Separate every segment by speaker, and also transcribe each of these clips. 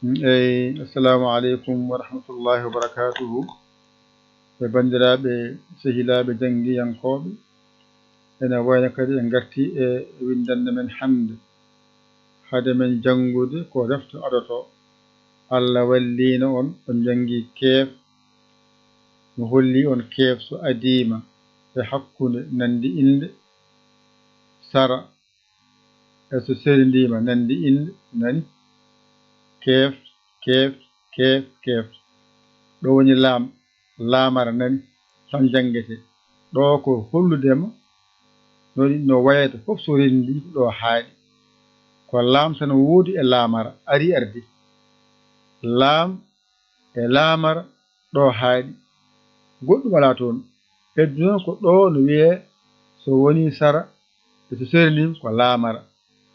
Speaker 1: assalamu alaikum wa rahmatullahi wa barakatuhu. Ɓe bandiraɓe sehilaɓe jangiyankoɓe ene wayno kadi en garti e windande men hande hade men jangude ko refto adoto. Allah wallino on jangi keef mo holli on keef so adima e hakkude nandi inde sara e so serindima nandi inde nani keef keef keef keef ɗo woni laamara nani tan jangete ɗo ko holludema no wayata fof so rendi ɗo haaɗi ko laam tan woodi e laamara ari ardi laam e laamara ɗo haaɗi goɗɗum ala toon heddi noon ko ɗo no wiye so woni sara e so serindima ko laamara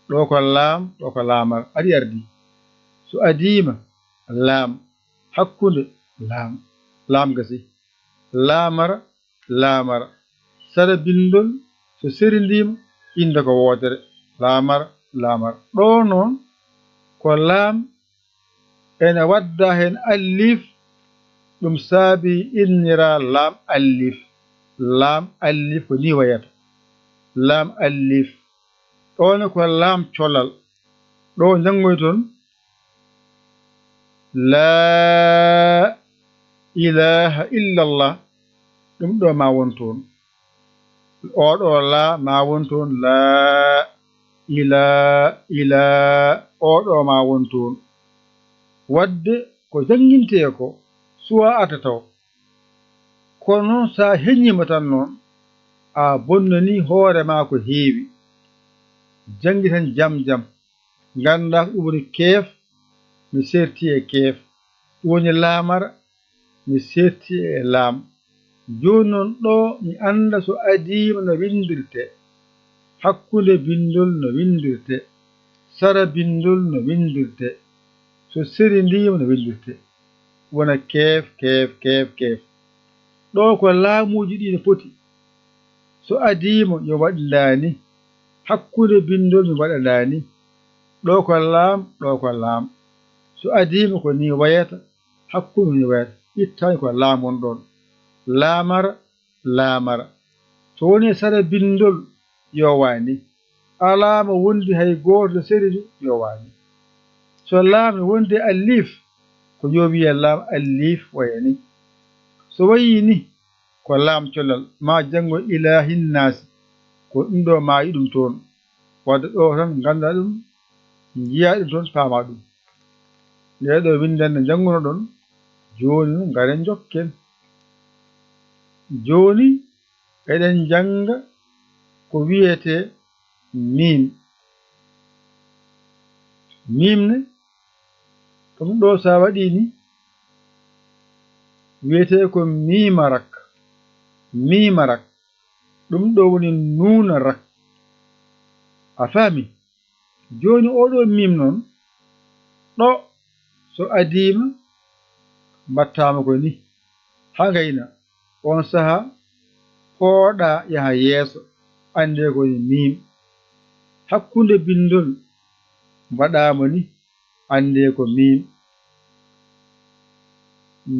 Speaker 1: ɗo ko laam ɗo ko laamara ari ardi so adima laam hakkunde laam gasi laamara sara bindol so serindima inde ko woodere laamara ɗo noon ko laam ene wadda hen allif ɗum saabi innira laam allif ko ni wayata laam allif ɗone ko laam colal ɗo jangoy toon laa ilaha illallah ɗum ɗo ma won toon oɗo laa ma won toon laa ilaa oɗo ma won toon wadde ko janginte ko suwa atataw kono noon sa heññima tan noon a bonnani hoore ma ko heewi jangi tan jam ganda ko ɗum woni keef mi serti e keef ɗum woni laamara mi serti e laam joni noon ɗo mi anda so adima no windirte hakkunde bindol no windirte sara bindol no windirte so serindima no windirte wona keef ɗo ko laamuji ɗi no poti so adima yo waɗi laani hakkunde bindol mi waɗa laani ɗo ko laam so adima ko ni wayata hakkunde ni wayata ittani ko laam won ɗon laamara so woni sara bindol yo wani alama wondi hay goto seridi yo wani so laam wondi allif ko yo wiye laam allif wayani so wayi ni ko laam colal ma jango ilahin nasi ko ɗum ɗo ma yi ɗum toon wadde ɗo tan ganda ɗum jiya ɗum toon paama ɗum nde ɗo windande janguno ɗon joni garen jokken joni eɗen janga ko wiyete mimne ɗum ɗo sa waɗi ni wiyete ko mimarak ɗum ɗo woni nuna rak a faami joni oɗo mim noon ɗo so adima mbattama ko ni ha gayna on saha pooɗa yaha yeeso ande koni mim hakkunde bindol mbaɗama ni ande ko mim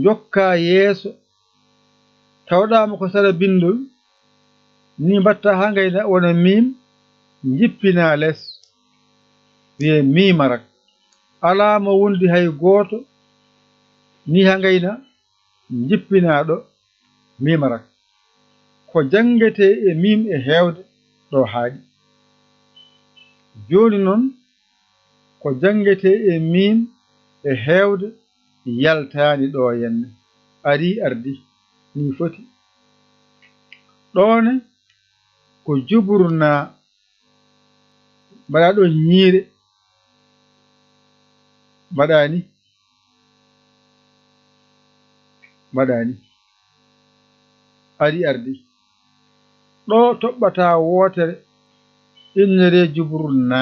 Speaker 1: jokka yeeso tawɗama ko sara bindol ni mbatta ha gayna wona mim jippina less wiye mimarak alama wondi hay goto ni ha gayna jippina ɗo mimarak ko jangete e mim e hewde ɗo haaɗi joni noon ko jangete e mim e hewde yaltani ɗo henne ari ardi ni foti ɗone ko juburna mbaɗa ɗo ñiire mbaɗani ari ardi ɗo toɓɓata wotere innere juburna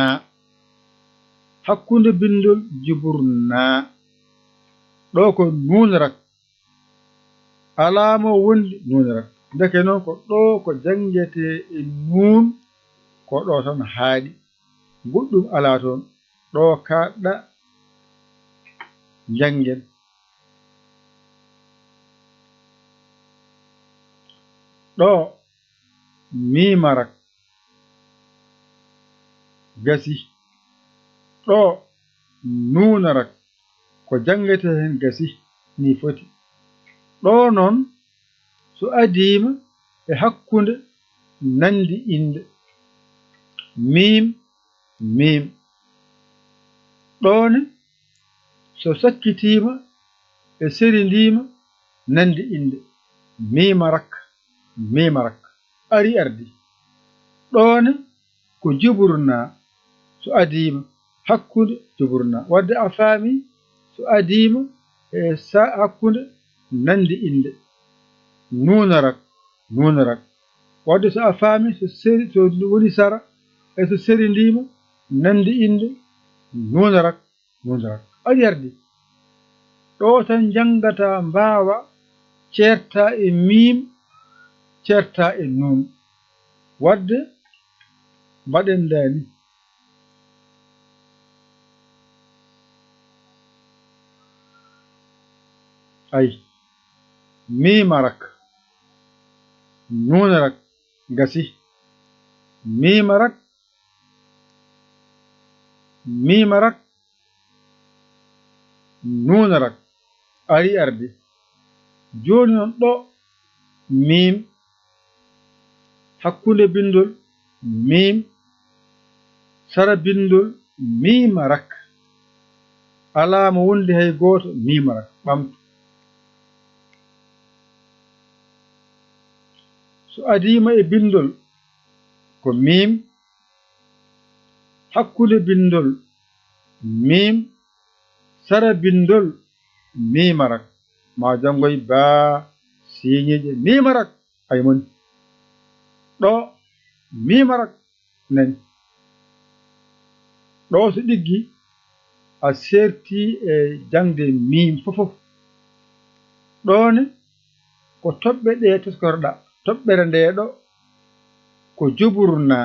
Speaker 1: hakkunde bindol juburna ɗo ko nunrak alama wondi nunrak deke noon ko ɗo ko jangete e nun ko ɗo tan haaɗi goɗɗum ala toon ɗo kaɗɗa janngen ɗo mimarak gasi ɗo nunarak ko jangete hen gasi ni foti ɗo noon so adima e hakkunde nandi inde mim mim ɗone so sakkitima e serindima nandi inde mimarak mimarak ari ardi ɗone ko juburna so adima hakkunde juburna wadde a faami so adima e hakkunde nandi inde nunarak nunarak wadde so a faami so woni sara e so serindima nandi inde nunarak nunarak ari ardi ɗo tan jangata mbawa certa e mim certa e nun wadde mbaɗen dani ay mimarak nunarak gasi mimarak mimarak nunarak ari ardi joni non ɗo mim hakkunde bindol mim sara bindol mimarak alama wonde hay goto mimarak ɓamtu so adima e bindol ko mim hakkunde bindol mim sara bindol mimarak ma jangoy ba siñeje mimarak ay mon ɗo mimarak nani ɗo so ɗiggi a serti e jangde mim fofof ɗone ko toɓɓe ɗe toskoroɗa toɓɓere nde ɗo ko juburna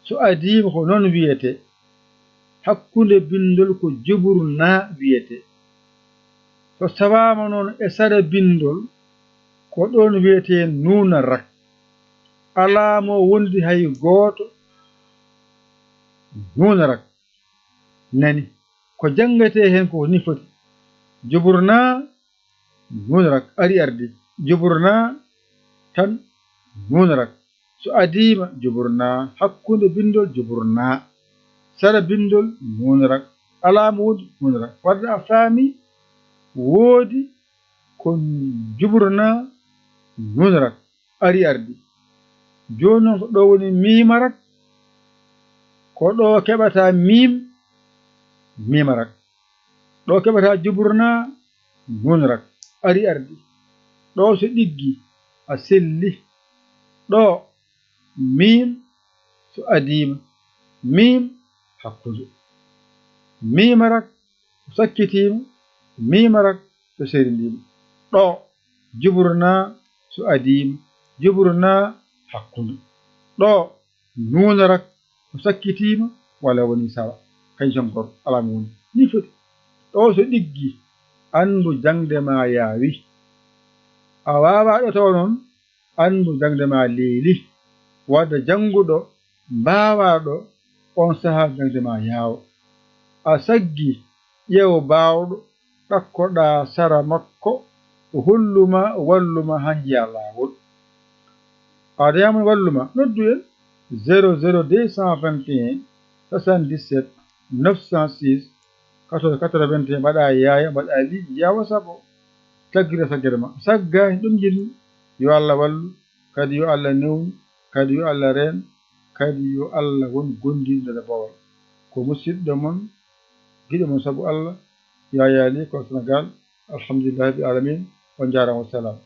Speaker 1: so adima ko noon wiyete hakkunde bindol ko juburna wiyete so tawama noon e sara bindol ko ɗon wiyete nunarak alamo wondi hay goto nunarak nani ko jangete hen ko ni foti juburna nunarak ari ardi juburna tan nunarak so adima juburna hakkunde bindol juburna sara bindol nunarak alama wondi nunarak wadde a faami woodi ko juburna nunarak ari ardi joni noon ko ɗo woni mimarak ko ɗo keɓata mim mimarak ɗo keɓata juburna nunarak ari ardi ɗo so ɗiggi a selli ɗo mim so adima mim hakkude mimarak so sakkitima mimarak so serindima ɗo juburna so adima juburna hakkude ɗo nunarak so sakkitima walla woni sawa kañum gorko alama woni ni foti ɗo so ɗiggi andu jangde ma yaawi a wawa ɗo tawa noon andu jangde ma leeli wadde janguɗo mbawaɗo on saaha jangde ma yaawa a saggi ƴeew bawɗo ɗakkoɗa sara makko holluma walluma ha jiiya lawol adayama walluma noddu en 00221 77 906 14 mbaɗa yaya mbaɗa liɗi yawa sabo taggire saggere ma saggani ɗum jinni yo Allah wallu kadi yo Allah newnu kadi yo Allah reen kadi yo Allah won gondinɗo e bawol ko musidɗo mon giɗo mon saabu Allah yaya li ko Sénégal alhamdulillahi rabbil alamin on jarama wassalam